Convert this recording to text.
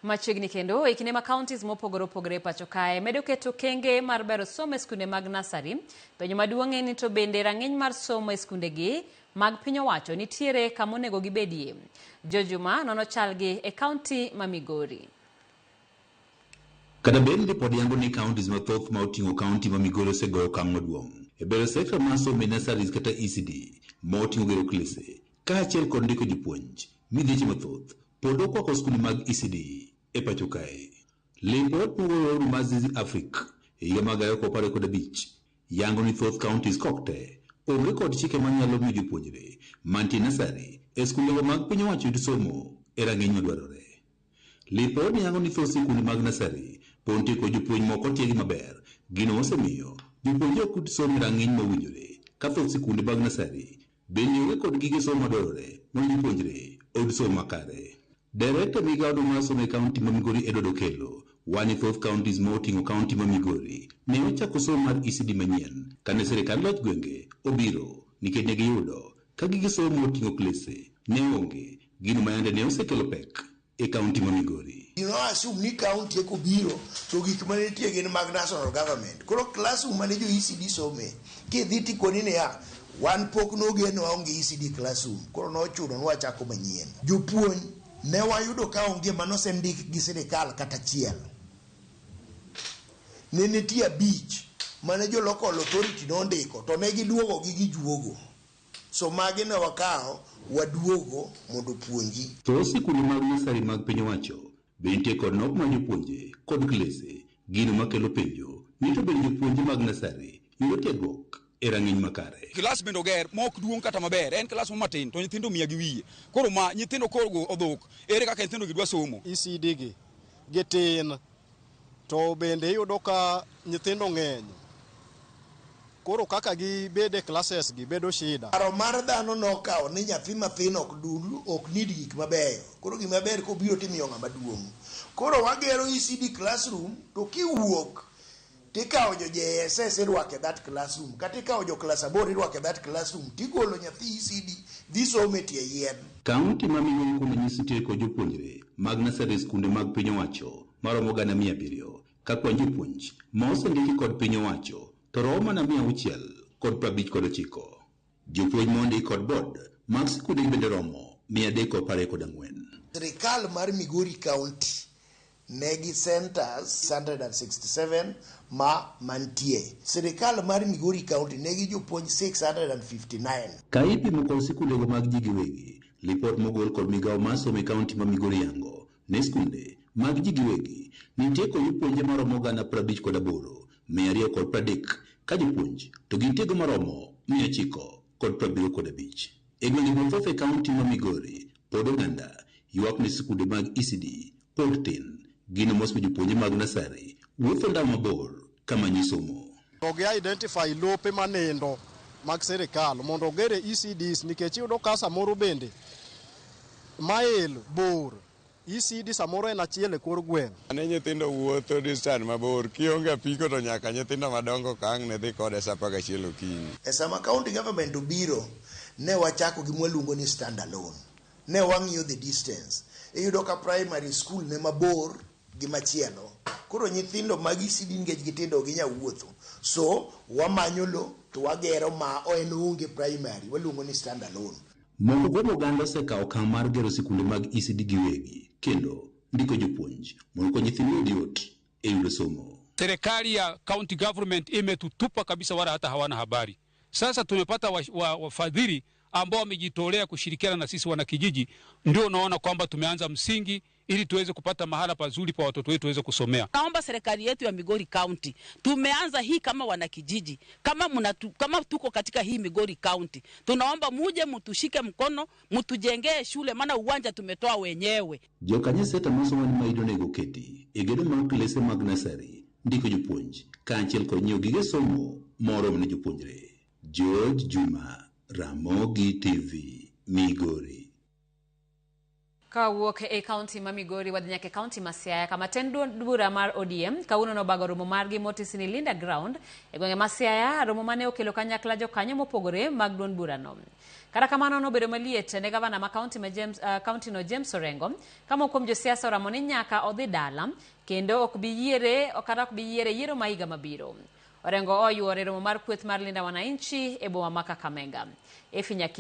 Machiegni kendo ikine ma counties mopogore opogore pacho kae medo keto kenge mar bero somo e skunde mag nasari. Penjo maduong' en ni to bende rang'iny mar somo e skunde gi mag piny owacho nitiere kama onego gibedie. Jojuma nono chalgi e kaunti ma Migori. Kada bende pod yango ni counties mathoth ma oting'o kaunti ma Migori osegoyo okang' maduong' e bero sekta mar somo e nasaris kata ECD ma oting'o gero klese kaachiel kod ndiko jopuonj midhieche mathoth pod okwako skunde mag ECD e pacho kae. Lipot mogolo Mazizi Africa e higa mag 2015 yango ni thoth counties kokte onge kod chike manyalo miyo jopuonjre mantie nasari e skunde mag piny owacho yud somo e rang'iny madwarore. Lipot yango ni thoth skunde mag nasari pod nitie kod jopuonj moko tiegi maber, gino osemiyo jopuonjre ok yud somo e rang'iny mowinjore ka thoth skunde mag nasari bende onge kod gige somo madwarore mondo jopuonjre oyud somo makare. Director migao mar somo e kaunti ma Migori Edward Okelo wani thoth counties ma oting'o kaunti ma Migori ne ochako somo mar ECD manyien kane sirikal loch gwenge obiro nikech ne giyudo ka gige somo oting'o klese ne onge, gino mayande ne osekelo pek e kaunti ma Migori. Assume ni county eko biro to gik mane nitie gin mag national government. Koro classroom mane jo ECD some kidhi tikoni ne ya wan pok nogeno waonge ECD classroom, koro nochuno ni wachako manyien. Jopuonj ne wayudo ka onge manosendik gi sirikal kata chiel. Ne nitie abich mane jo local authority nondiko to ne giduogo gi gijuogo. So magi ne wakao waduogo mondo puonji. To sikunde mag nasari mag piny owacho bende kod nok ma jopuonje kod klese gino makelo penjo ni to bende jopuonje mag nasari yudo tiegruok e rang'iny makare. Klas bende oger mok duong' kata maber, en klas matin to nyithindo miya gi wiye. Koro ma nyithindo koro odhok, ere kaka nyithindo gidwa somo. ECD gi gitin to bende yudo ka nyithindo ng'eny. Koro kaka gibede classes gi bedo shida. Paro mar dhano nokao ni nyathi mathin ok dulu, ok need gik mabeyo. Koro gima ber kobiro timiyo ng'ama duong'. Koro wagero ECD classroom to kiwuok tikao jo JSS irwake that classroom, kata ikao jo class 8 irwake that classroom, tigolo nyathi ECD dhi somo e tie yien. Kaunti ma Migori kuom nyisi tieko jopuonjre mag nasari skunde mag piny owacho maromo 700 ka kwan jopuonj ma osendiki kod piny owacho to romo mana 659. Jopuonj mondi kod board mag skunde bende romo 324. Sirikal mar Migori County negi centers 167 mantie. Sirikal mar Migori County negi jopuonj 659. Ka ipimo kod sikunde mag ji giwegi, lipot mogol kod migao mar somo e kaunti ma Migori yango ne skunde mag ji giwegi nitie kod jopuonje maromo 58,230 ka jopuonj to gintiego maromo 975. E gwenge mathoth e kaunti ma Migori pod oganda ywak ni sikunde mag ECD pod tin, gino mosmo jopuonje mag nasari wuotho ndalo mabor kama nyisomo. Ogi identify lope manindo mag sirikal mondo ogere ECDs nikech yudo ka samoro bende mail bor ECD samoro en achiel e kor gweng'. Ne nyithindo wuotho distance mabor, kionge apiko to nyaka nyithindo madongo kang' ne dhi kode sa 11 okinyi. E sama county government obiro ne wachako gi mwaluongo ni stand alone. Ne wang'iyo the distance. Iyudo ka primary school ne mabor gi machielo. Koro nyithindo mag ECD ngech gitindo ginya wuotho. So wamanyo lo to wagero ma en onge primary, waluongo ni stand alone. Moko kuom oganda osekawo okang' mar gero sikunde mag ECD giwegi kendo ndiko jopuonj mondo kony nyithindo yud yot e yudo somo. Serikali ya county government imetutupa kabisa, wala hata hawana habari. Sasa tumepata wafadhili ambao wamejitolea kushirikiana na sisi wanakijiji, ndio unaona kwamba tumeanza msingi ili tuweze kupata mahala pazuri pa watoto wetu waweze kusomea. Naomba serikali yetu ya Migori County, tumeanza hii kama wanakijiji, kama tuko katika hii Migori County, tunaomba muje mtushike mkono, mtujengee shule, maana uwanja tumetoa wenyewe. Jokanye seta masomo ni maido nego keti egedo mag klese mag nasari ndiko jopuonj kaachiel kod nyiewo gige somo moromo ne jopuonjre. George Juma, Ramogi TV, Migori. Kawuok e kaunti ma Migori wadhi nyaka kaunti ma Siaya kama tend duond bura mar ODM kawuono nobago romo margi motisni Linda Ground e gwenge ma Siaya, romo mane okelo kanyakla jokanyo mopogore mag duond burano. Kata kamano nobedo maliet ne gavana ma kaunti no James Orengo kama kuom josiasa oramo ni nyaka odhi dala kendo ok bi yiere yiero ma higa mabiro. Orengo oyuore romo mar kweth mar Linda Wananchi e boma ma Kakamega.